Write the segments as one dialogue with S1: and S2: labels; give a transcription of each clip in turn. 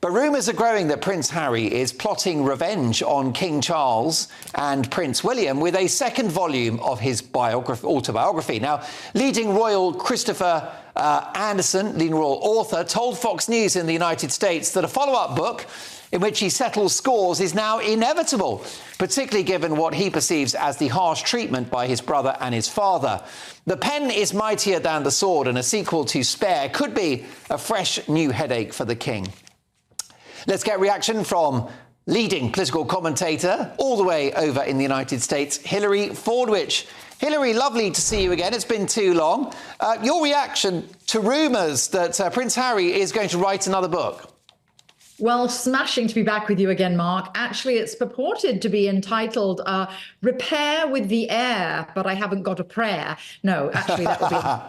S1: But rumours are growing that Prince Harry is plotting revenge on King Charles and Prince William with a second volume of his autobiography. Now, leading royal Christopher Anderson, leading royal author, told Fox News in the United States that a follow-up book in which he settles scores is now inevitable, particularly given what he perceives as the harsh treatment by his brother and his father. The pen is mightier than the sword, and a sequel to Spare could be a fresh new headache for the king. Let's get reaction from leading political commentator all the way over in the United States, Hilary Fordwich. Hilary, lovely to see you again. It's been too long. Your reaction to rumours that Prince Harry is going to write another book?
S2: Well, smashing to be back with you again, Mark. Actually, it's purported to be entitled Repair with the Heir, but I haven't got a prayer. No, actually, that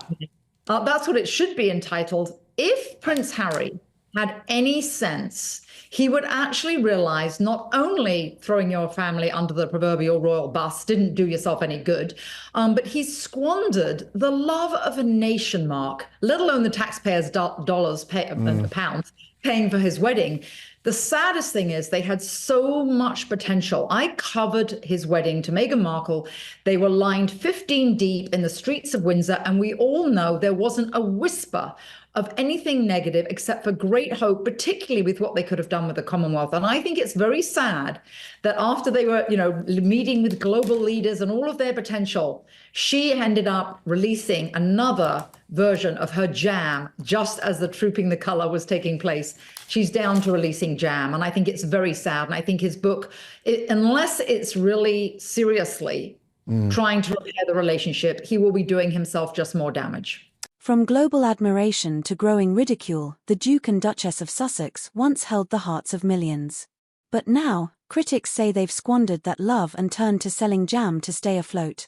S2: would be... that's what it should be entitled. If Prince Harry had any sense, he would actually realize not only throwing your family under the proverbial royal bus didn't do yourself any good, but he squandered the love of a nation, Mark, let alone the taxpayers' dollars and pounds paying for his wedding. The saddest thing is they had so much potential. I covered his wedding to Meghan Markle. They were lined 15 deep in the streets of Windsor, and we all know there wasn't a whisper of anything negative except for great hope, particularly with what they could have done with the Commonwealth. And I think it's very sad that after they were, meeting with global leaders and all of their potential, she ended up releasing another version of her jam just as the Trooping the Colour was taking place. She's down to releasing jam. And I think it's very sad. And I think his book, unless it's really seriously trying to repair the relationship, he will be doing himself just more damage.
S3: From global admiration to growing ridicule, the Duke and Duchess of Sussex once held the hearts of millions. But now, critics say they've squandered that love and turned to selling jam to stay afloat.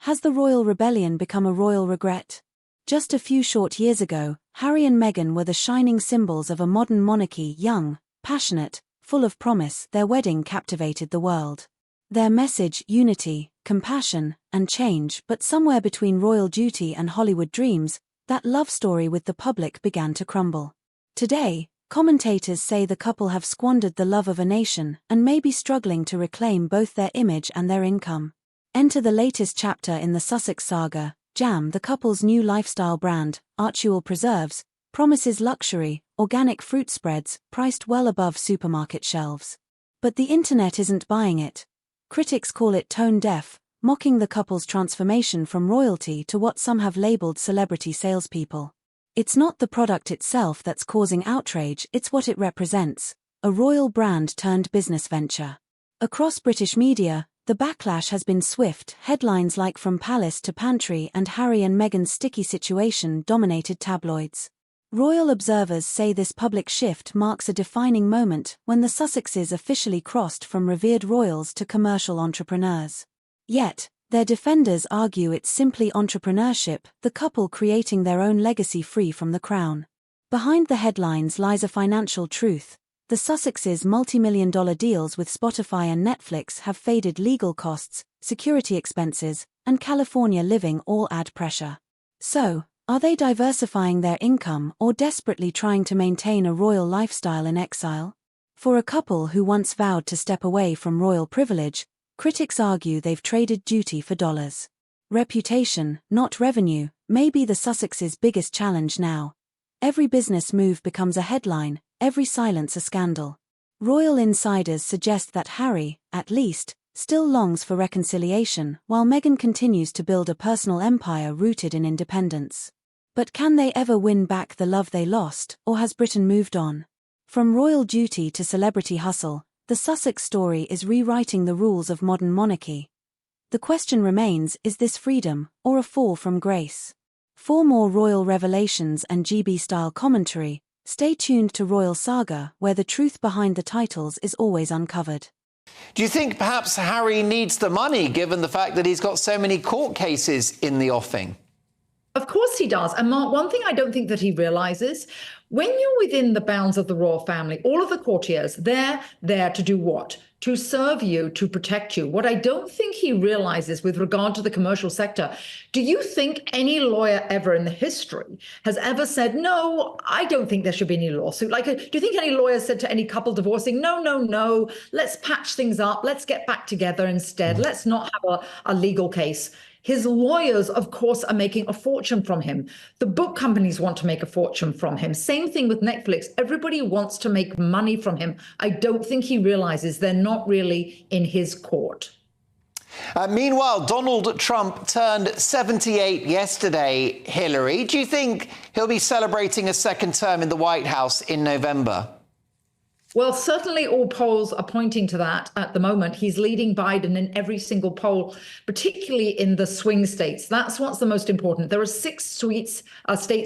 S3: Has the royal rebellion become a royal regret? Just a few short years ago, Harry and Meghan were the shining symbols of a modern monarchy, young, passionate, full of promise. Their wedding captivated the world. Their message, unity, compassion, and change, but somewhere between royal duty and Hollywood dreams, that love story with the public began to crumble. Today, commentators say the couple have squandered the love of a nation and may be struggling to reclaim both their image and their income. Enter the latest chapter in the Sussex saga. Jam, the couple's new lifestyle brand, Archewell preserves, promises luxury, organic fruit spreads priced well above supermarket shelves. But the internet isn't buying it. Critics call it tone-deaf, mocking the couple's transformation from royalty to what some have labeled celebrity salespeople. It's not the product itself that's causing outrage, it's what it represents, a royal brand turned business venture. Across British media, the backlash has been swift. Headlines like From Palace to Pantry and Harry and Meghan's sticky situation dominated tabloids. Royal observers say this public shift marks a defining moment when the Sussexes officially crossed from revered royals to commercial entrepreneurs. Yet, their defenders argue it's simply entrepreneurship, the couple creating their own legacy free from the crown. Behind the headlines lies a financial truth. The Sussexes' multi-million-dollar deals with Spotify and Netflix have faded legal costs, security expenses, and California living all add pressure. So, are they diversifying their income or desperately trying to maintain a royal lifestyle in exile? For a couple who once vowed to step away from royal privilege, critics argue they've traded duty for dollars. Reputation, not revenue, may be the Sussexes' biggest challenge now. Every business move becomes a headline, every silence a scandal. Royal insiders suggest that Harry, at least, still longs for reconciliation, while Meghan continues to build a personal empire rooted in independence. But can they ever win back the love they lost, or has Britain moved on? From royal duty to celebrity hustle, the Sussex story is rewriting the rules of modern monarchy. The question remains, is this freedom, or a fall from grace? For more royal revelations and GB-style commentary, stay tuned to Royal Saga, where the truth behind the titles is always uncovered.
S1: Do you think perhaps Harry needs the money, given the fact that he's got so many court cases in the offing?
S2: Of course he does. And Mark, one thing I don't think that he realizes, When you're within the bounds of the royal family, all of the courtiers, they're there to do what? To serve you, to protect you. What I don't think he realizes with regard to the commercial sector, do you think any lawyer ever in the history has ever said, no, I don't think there should be any lawsuit? Like, do you think any lawyer said to any couple divorcing, no, no, no, let's patch things up, let's get back together instead, let's not have a legal case? His lawyers, of course, are making a fortune from him. The book companies want to make a fortune from him. Same thing with Netflix. Everybody wants to make money from him. I don't think he realizes they're not really in his court.
S1: Meanwhile, Donald Trump turned 78 yesterday, Hillary. Do you think he'll be celebrating a second term in the White House in November?
S2: Well, certainly all polls are pointing to that at the moment. He's leading Biden in every single poll, particularly in the swing states. That's what's the most important. There are 6 states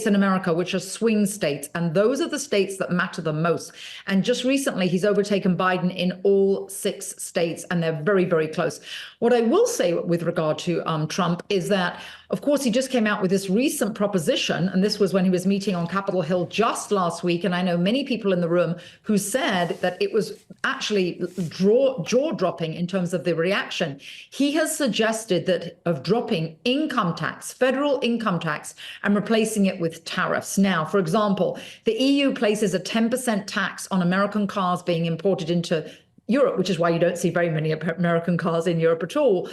S2: in America which are swing states, and those are the states that matter the most. And just recently, he's overtaken Biden in all 6 states, and they're very, very close. What I will say with regard to Trump is that, of course, he just came out with this recent proposition, and this was when he was meeting on Capitol Hill just last week. And I know many people in the room who said that it was actually jaw-dropping in terms of the reaction. He has suggested that of dropping income tax, federal income tax, and replacing it with tariffs. Now, for example, the EU places a 10% tax on American cars being imported into Europe, which is why you don't see very many American cars in Europe at all.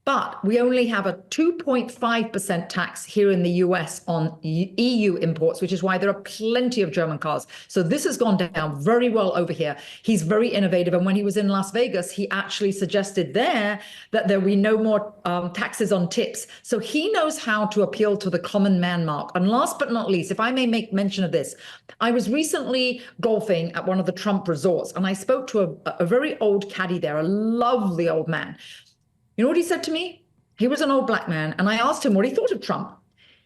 S2: But we only have a 2.5% tax here in the US on EU imports, which is why there are plenty of German cars. So this has gone down very well over here. He's very innovative. And when he was in Las Vegas, he actually suggested there that there be no more taxes on tips. So he knows how to appeal to the common man, Mark. And last but not least, if I may make mention of this, I was recently golfing at one of the Trump resorts, and I spoke to a very old caddy there, a lovely old man. You know what he said to me? He was an old black man, and I asked him what he thought of Trump.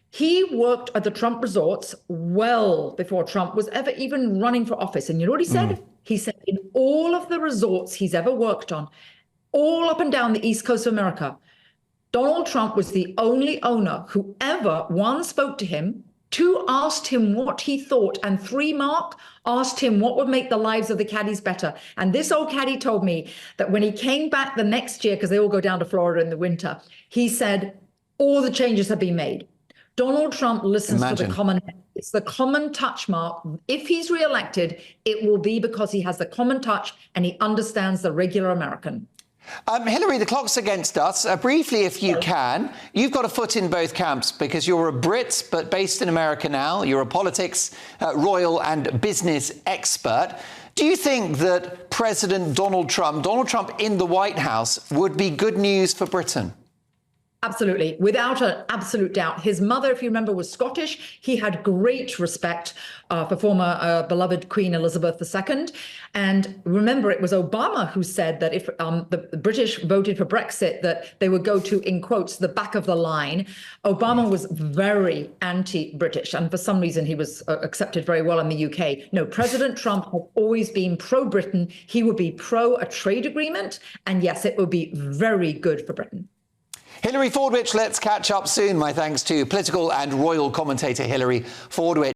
S2: He worked at the Trump resorts well before Trump was ever even running for office. And you know what he said? He said in all of the resorts he's ever worked on, all up and down the East Coast of America, Donald Trump was the only owner who ever, 1, spoke to him, 2, asked him what he thought, and 3, Mark, asked him what would make the lives of the caddies better. And this old caddy told me that when he came back the next year, because they all go down to Florida in the winter, he said all the changes have been made. Donald Trump listens to the common. It's the common touch, Mark. If he's reelected, it will be because he has the common touch and he understands the regular American.
S1: Hillary, the clock's against us. Briefly, if you can, you've got a foot in both camps because you're a Brit, but based in America now. You're a politics, royal and business expert. Do you think that President Donald Trump in the White House would be good news for Britain?
S2: Absolutely, without an absolute doubt. His mother, if you remember, was Scottish. He had great respect for former beloved Queen Elizabeth II. And remember, it was Obama who said that if the British voted for Brexit, that they would go to, in quotes, the back of the line. Obama was very anti-British, and for some reason he was accepted very well in the UK. No, President Trump has always been pro-Britain. He would be pro a trade agreement, and yes, it would be very good for Britain.
S1: Hillary Fordwich, let's catch up soon. My thanks to political and royal commentator Hillary Fordwich.